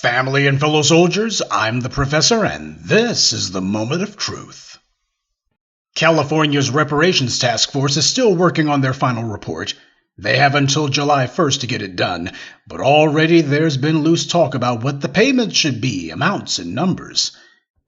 Family and fellow soldiers, I'm the Professor, and this is the Moment of Truth. California's Reparations Task Force is still working on their final report. They have until July 1st to get it done, but already there's been loose talk about what the payments should be, amounts and numbers.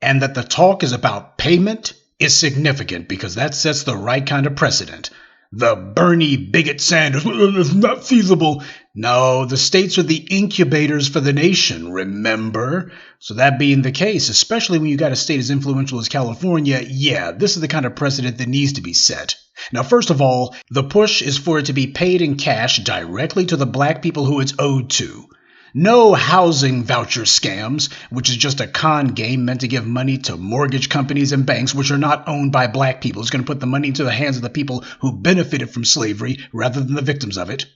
And that the talk is about payment is significant because that sets the right kind of precedent. The Bernie bigot Sanders, it's not feasible. No, the states are the incubators for the nation, remember? So that being the case, especially when you got a state as influential as California, yeah, this is the kind of precedent that needs to be set. Now, first of all, the push is for it to be paid in cash directly to the black people who it's owed to. No housing voucher scams, which is just a con game meant to give money to mortgage companies and banks which are not owned by black people. It's going to put the money into the hands of the people who benefited from slavery rather than the victims of it.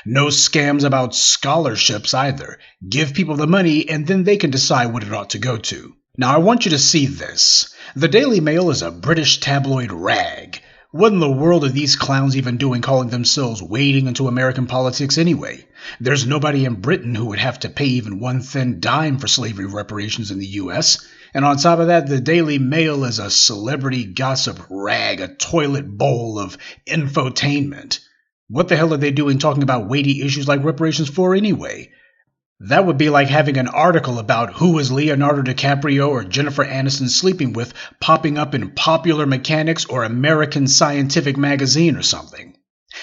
No scams about scholarships either. Give people the money and then they can decide what it ought to go to. Now I want you to see this. The Daily Mail is a British tabloid rag. What in the world are these clowns even doing calling themselves wading into American politics anyway? There's nobody in Britain who would have to pay even one thin dime for slavery reparations in the U.S. And on top of that, the Daily Mail is a celebrity gossip rag, a toilet bowl of infotainment. What the hell are they doing talking about weighty issues like reparations for anyway? That would be like having an article about who is Leonardo DiCaprio or Jennifer Aniston sleeping with popping up in Popular Mechanics or American Scientific Magazine or something.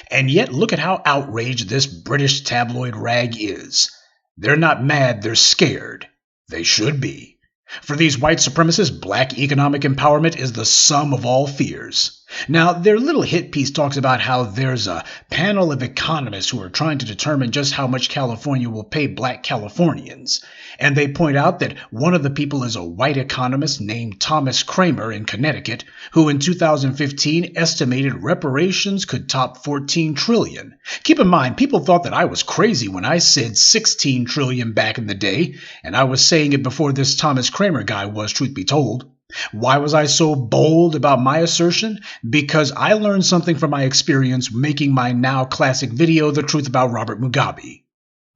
And yet look at how outraged this British tabloid rag is. They're not mad, they're scared. They should be. For these white supremacists, black economic empowerment is the sum of all fears. Now, their little hit piece talks about how there's a panel of economists who are trying to determine just how much California will pay black Californians. And they point out that one of the people is a white economist named Thomas Kramer in Connecticut, who in 2015 estimated reparations could top 14 trillion. Keep in mind, people thought that I was crazy when I said 16 trillion back in the day, and I was saying it before this Thomas Kramer guy was, truth be told. Why was I so bold about my assertion? Because I learned something from my experience making my now classic video, The Truth About Robert Mugabe.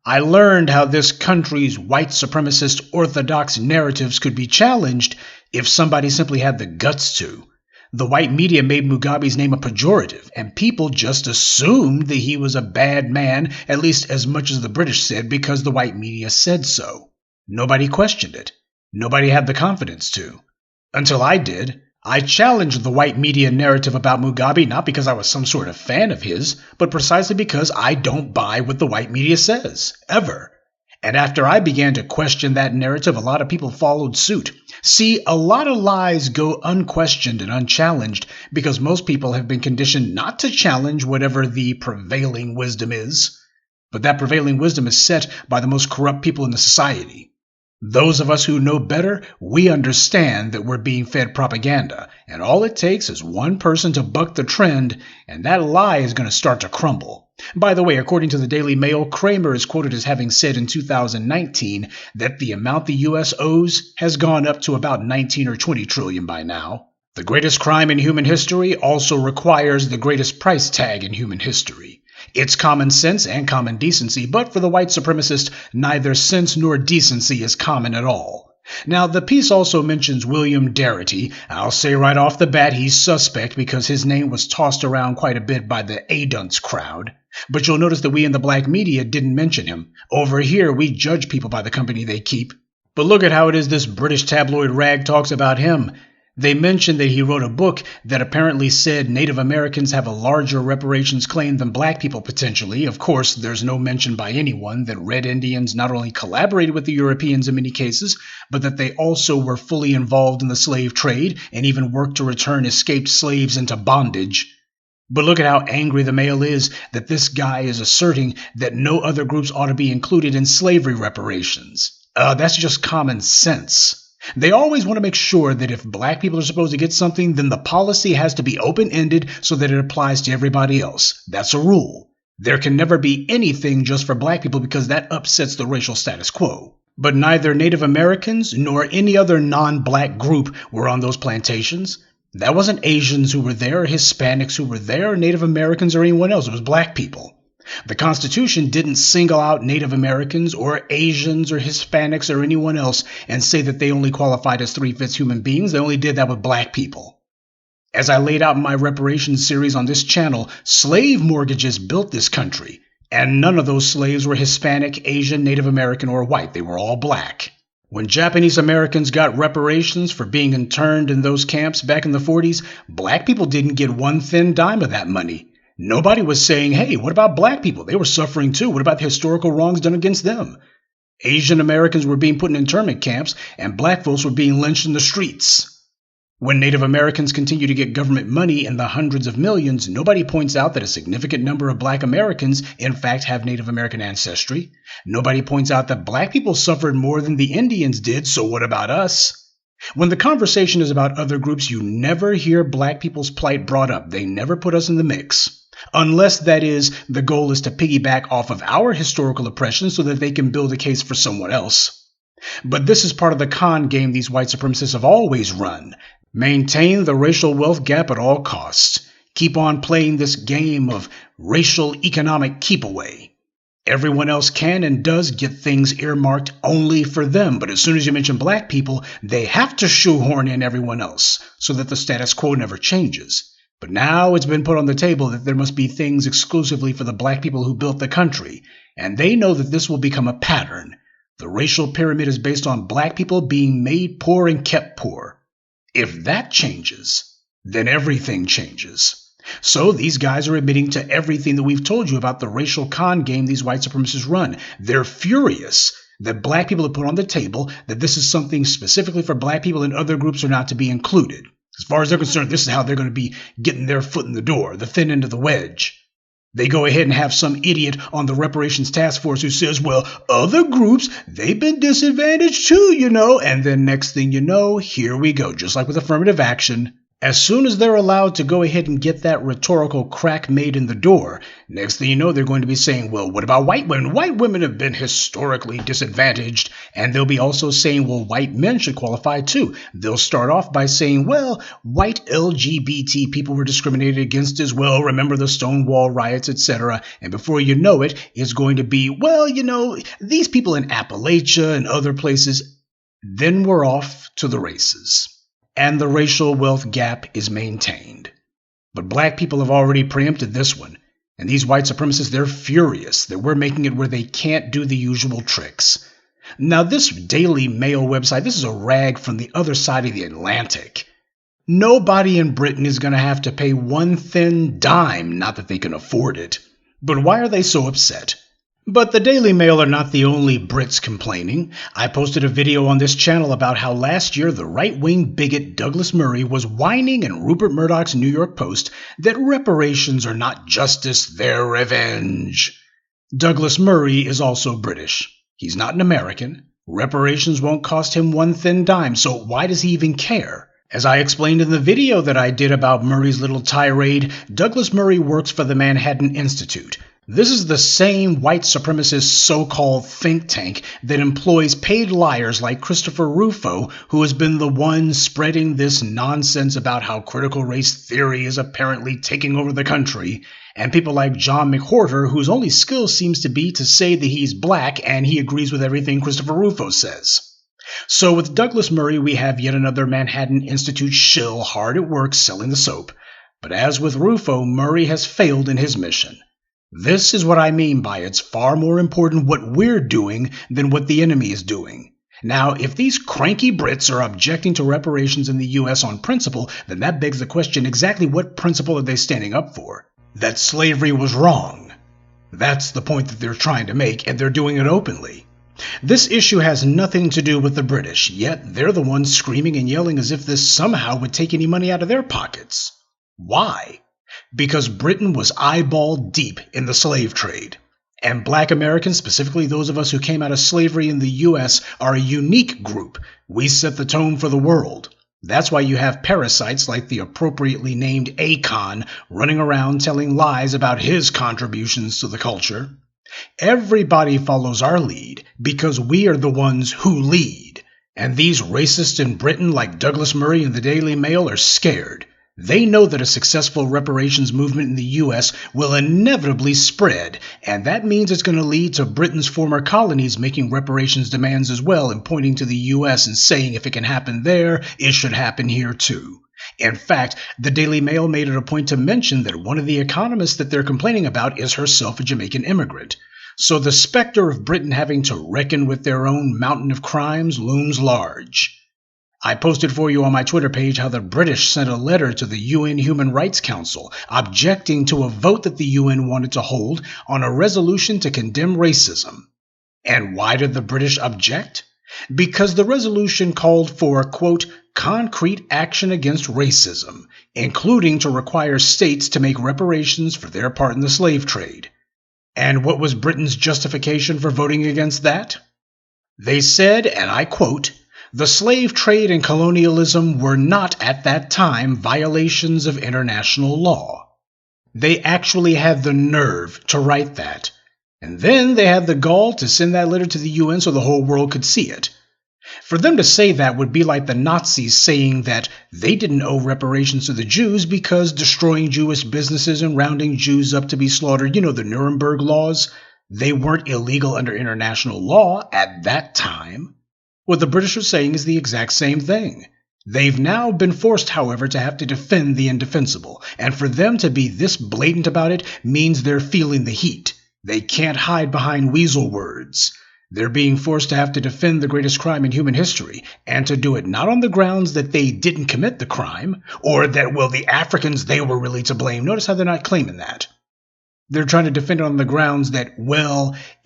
I learned how this country's white supremacist orthodox narratives could be challenged if somebody simply had the guts to. The white media made Mugabe's name a pejorative, and people just assumed that he was a bad man, at least as much as the British said, because the white media said so. Nobody questioned it. Nobody had the confidence to. Until I did. I challenged the white media narrative about Mugabe not because I was some sort of fan of his, but precisely because I don't buy what the white media says, ever. And after I began to question that narrative, a lot of people followed suit. See, a lot of lies go unquestioned and unchallenged because most people have been conditioned not to challenge whatever the prevailing wisdom is. But that prevailing wisdom is set by the most corrupt people in the society. Those of us who know better, we understand that we're being fed propaganda, and all it takes is one person to buck the trend, and that lie is going to start to crumble. By the way, according to the Daily Mail, Kramer is quoted as having said in 2019 that the amount the U.S. owes has gone up to about 19 or 20 trillion by now. The greatest crime in human history also requires the greatest price tag in human history. It's common sense and common decency, but for the white supremacist, neither sense nor decency is common at all. Now, the piece also mentions William Darity. I'll say right off the bat he's suspect because his name was tossed around quite a bit by the A-dunce crowd. But you'll notice that we in the black media didn't mention him. Over here, we judge people by the company they keep. But look at how it is this British tabloid rag talks about him. They mentioned that he wrote a book that apparently said Native Americans have a larger reparations claim than black people potentially. Of course, there's no mention by anyone that Red Indians not only collaborated with the Europeans in many cases, but that they also were fully involved in the slave trade and even worked to return escaped slaves into bondage. But look at how angry the Mail is that this guy is asserting that no other groups ought to be included in slavery reparations. That's just common sense. They always want to make sure that if black people are supposed to get something, then the policy has to be open-ended so that it applies to everybody else. That's a rule. There can never be anything just for black people because that upsets the racial status quo. But neither Native Americans nor any other non-black group were on those plantations. That wasn't Asians who were there, or Hispanics who were there, or Native Americans or anyone else. It was black people. The Constitution didn't single out Native Americans or Asians or Hispanics or anyone else and say that they only qualified as three-fifths human beings. They only did that with black people. As I laid out in my reparations series on this channel, slave mortgages built this country, and none of those slaves were Hispanic, Asian, Native American, or white. They were all black. When Japanese Americans got reparations for being interned in those camps back in the 40s, black people didn't get one thin dime of that money. Nobody was saying, hey, what about black people? They were suffering too. What about the historical wrongs done against them? Asian Americans were being put in internment camps, and black folks were being lynched in the streets. When Native Americans continue to get government money in the hundreds of millions, nobody points out that a significant number of black Americans, in fact, have Native American ancestry. Nobody points out that black people suffered more than the Indians did, so what about us? When the conversation is about other groups, you never hear black people's plight brought up. They never put us in the mix. Unless, that is, the goal is to piggyback off of our historical oppression so that they can build a case for someone else. But this is part of the con game these white supremacists have always run. Maintain the racial wealth gap at all costs. Keep on playing this game of racial economic keep away. Everyone else can and does get things earmarked only for them, but as soon as you mention black people, they have to shoehorn in everyone else so that the status quo never changes. But now it's been put on the table that there must be things exclusively for the black people who built the country, and they know that this will become a pattern. The racial pyramid is based on black people being made poor and kept poor. If that changes, then everything changes. So these guys are admitting to everything that we've told you about the racial con game these white supremacists run. They're furious that black people have put on the table that this is something specifically for black people and other groups are not to be included. As far as they're concerned, this is how they're going to be getting their foot in the door, the thin end of the wedge. They go ahead and have some idiot on the Reparations Task Force who says, well, other groups, they've been disadvantaged too, you know. And then next thing you know, here we go, just like with affirmative action. As soon as they're allowed to go ahead and get that rhetorical crack made in the door, next thing you know, they're going to be saying, well, what about white women? White women have been historically disadvantaged. And they'll be also saying, well, white men should qualify too. They'll start off by saying, well, white LGBT people were discriminated against as well. Remember the Stonewall riots, etc. And before you know it, it's going to be, well, you know, these people in Appalachia and other places. Then we're off to the races. And the racial wealth gap is maintained. But black people have already preempted this one, and these white supremacists, they're furious that we're making it where they can't do the usual tricks. Now this Daily Mail website, this is a rag from the other side of the Atlantic. Nobody in Britain is going to have to pay one thin dime, not that they can afford it. But why are they so upset? But the Daily Mail are not the only Brits complaining. I posted a video on this channel about how last year the right-wing bigot Douglas Murray was whining in Rupert Murdoch's New York Post that reparations are not justice, they're revenge. Douglas Murray is also British. He's not an American. Reparations won't cost him one thin dime, so why does he even care? As I explained in the video that I did about Murray's little tirade, Douglas Murray works for the Manhattan Institute. This is the same white supremacist so-called think tank that employs paid liars like Christopher Rufo, who has been the one spreading this nonsense about how critical race theory is apparently taking over the country, and people like John McWhorter, whose only skill seems to be to say that he's black and he agrees with everything Christopher Rufo says. So with Douglas Murray, we have yet another Manhattan Institute shill hard at work selling the soap. But as with Rufo, Murray has failed in his mission. This is what I mean by it's far more important what we're doing than what the enemy is doing. Now, if these cranky Brits are objecting to reparations in the U.S. on principle, then that begs the question, exactly what principle are they standing up for? That slavery was wrong. That's the point that they're trying to make, and they're doing it openly. This issue has nothing to do with the British, yet they're the ones screaming and yelling as if this somehow would take any money out of their pockets. Why? Because Britain was eyeball deep in the slave trade. And black Americans, specifically those of us who came out of slavery in the U.S., are a unique group. We set the tone for the world. That's why you have parasites like the appropriately named Akon running around telling lies about his contributions to the culture. Everybody follows our lead because we are the ones who lead. And these racists in Britain like Douglas Murray and the Daily Mail are scared. They know that a successful reparations movement in the U.S. will inevitably spread, and that means it's going to lead to Britain's former colonies making reparations demands as well and pointing to the U.S. and saying if it can happen there, it should happen here too. In fact, the Daily Mail made it a point to mention that one of the economists that they're complaining about is herself a Jamaican immigrant. So the specter of Britain having to reckon with their own mountain of crimes looms large. I posted for you on my Twitter page how the British sent a letter to the UN Human Rights Council objecting to a vote that the UN wanted to hold on a resolution to condemn racism. And why did the British object? Because the resolution called for, quote, concrete action against racism, including to require states to make reparations for their part in the slave trade. And what was Britain's justification for voting against that? They said, and I quote, the slave trade and colonialism were not at that time violations of international law. They actually had the nerve to write that. And then they had the gall to send that letter to the UN so the whole world could see it. For them to say that would be like the Nazis saying that they didn't owe reparations to the Jews because destroying Jewish businesses and rounding Jews up to be slaughtered, the Nuremberg laws, they weren't illegal under international law at that time. What the British are saying is the exact same thing. They've now been forced, however, to have to defend the indefensible, and for them to be this blatant about it means they're feeling the heat. They can't hide behind weasel words. They're being forced to have to defend the greatest crime in human history, and to do it not on the grounds that they didn't commit the crime, or that, the Africans, they were really to blame. Notice how they're not claiming that. They're trying to defend it on the grounds that,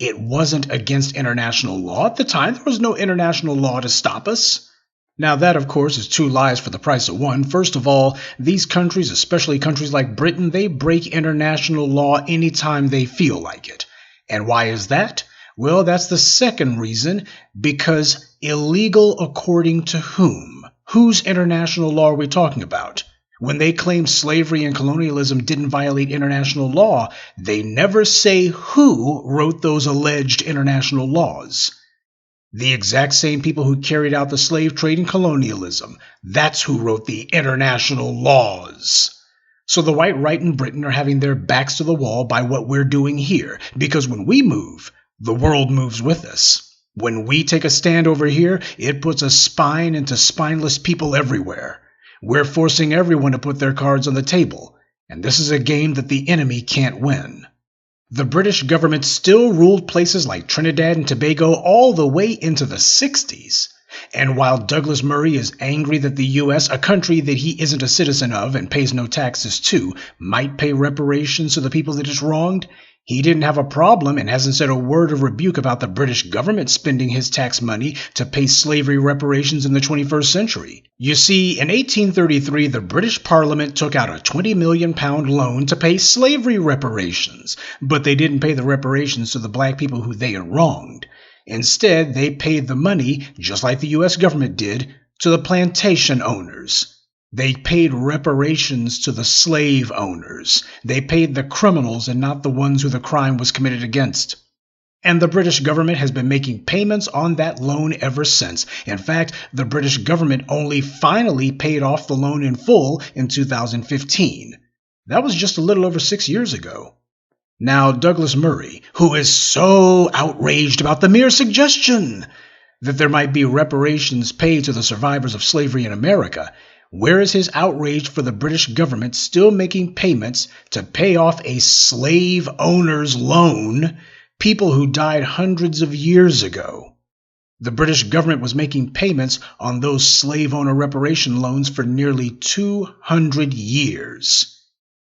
it wasn't against international law at the time. There was no international law to stop us. Now that, of course, is two lies for the price of one. First of all, these countries, especially countries like Britain, they break international law anytime they feel like it. And why is that? Well, that's the second reason, because illegal according to whom? Whose international law are we talking about? When they claim slavery and colonialism didn't violate international law, they never say who wrote those alleged international laws. The exact same people who carried out the slave trade and colonialism. That's who wrote the international laws. So the white right in Britain are having their backs to the wall by what we're doing here, because when we move, the world moves with us. When we take a stand over here, it puts a spine into spineless people everywhere. We're forcing everyone to put their cards on the table, and this is a game that the enemy can't win. The British government still ruled places like Trinidad and Tobago all the way into the 60s. And while Douglas Murray is angry that the U.S., a country that he isn't a citizen of and pays no taxes to, might pay reparations to the people that it's wronged, he didn't have a problem and hasn't said a word of rebuke about the British government spending his tax money to pay slavery reparations in the 21st century. You see, in 1833, the British Parliament took out a £20 million loan to pay slavery reparations, but they didn't pay the reparations to the black people who they had wronged. Instead, they paid the money, just like the U.S. government did, to the plantation owners. They paid reparations to the slave owners. They paid the criminals and not the ones who the crime was committed against. And the British government has been making payments on that loan ever since. In fact, the British government only finally paid off the loan in full in 2015. That was just a little over 6 years ago. Now, Douglas Murray, who is so outraged about the mere suggestion that there might be reparations paid to the survivors of slavery in America, where is his outrage for the British government still making payments to pay off a slave owner's loan, people who died hundreds of years ago? The British government was making payments on those slave owner reparation loans for nearly 200 years.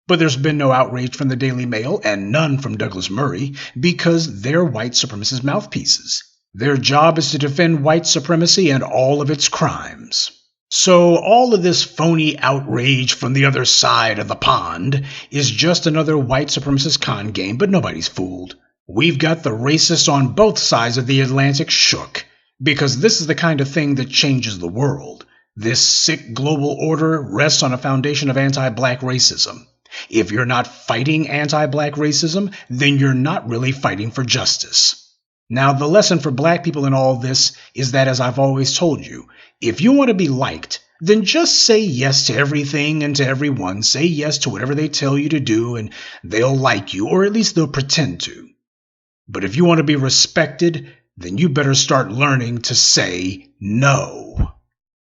But there's been no outrage from the Daily Mail and none from Douglas Murray because they're white supremacist mouthpieces. Their job is to defend white supremacy and all of its crimes. So all of this phony outrage from the other side of the pond is just another white supremacist con game, but nobody's fooled. We've got the racists on both sides of the Atlantic shook, because this is the kind of thing that changes the world. This sick global order rests on a foundation of anti-black racism. If you're not fighting anti-black racism, then you're not really fighting for justice. Now, the lesson for black people in all this is that, as I've always told you, if you want to be liked, then just say yes to everything and to everyone. Say yes to whatever they tell you to do, and they'll like you, or at least they'll pretend to. But if you want to be respected, then you better start learning to say no.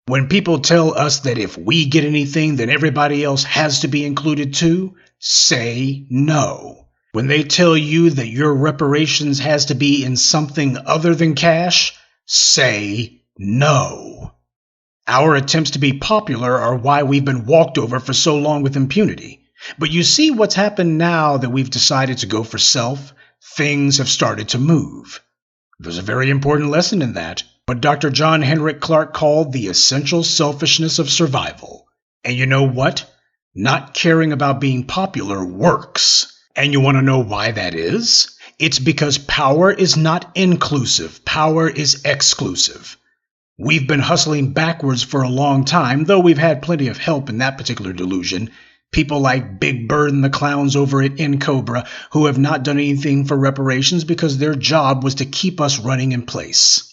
When people tell us that if we get anything, then everybody else has to be included too, say no. When they tell you that your reparations has to be in something other than cash, say no. Our attempts to be popular are why we've been walked over for so long with impunity. But you see what's happened now that we've decided to go for self? Things have started to move. There's a very important lesson in that, what Dr. John Henrik Clarke called the essential selfishness of survival. And you know what? Not caring about being popular works. And you want to know why that is? It's because power is not inclusive. Power is exclusive. We've been hustling backwards for a long time, though we've had plenty of help in that particular delusion. People like Big Bird and the clowns over at Cobra, who have not done anything for reparations because their job was to keep us running in place.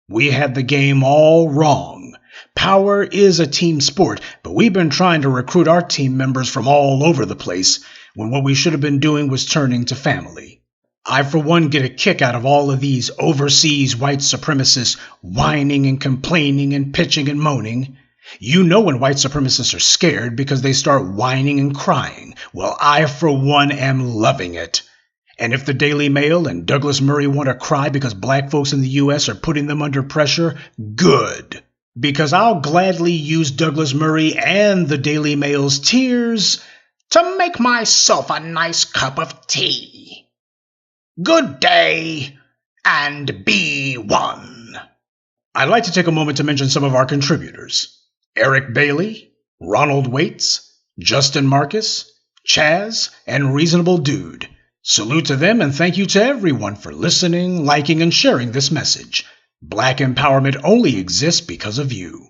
We had the game all wrong. Power is a team sport, but we've been trying to recruit our team members from all over the place, when what we should have been doing was turning to family. I, for one, get a kick out of all of these overseas white supremacists whining and complaining and pitching and moaning. You know when white supremacists are scared because they start whining and crying. Well, I, for one, am loving it. And if the Daily Mail and Douglas Murray want to cry because black folks in the U.S. are putting them under pressure, good. Because I'll gladly use Douglas Murray and the Daily Mail's tears to make myself a nice cup of tea. Good day, and be one. I'd like to take a moment to mention some of our contributors. Eric Bailey, Ronald Waits, Justin Marcus, Chaz, and Reasonable Dude. Salute to them and thank you to everyone for listening, liking, and sharing this message. Black empowerment only exists because of you.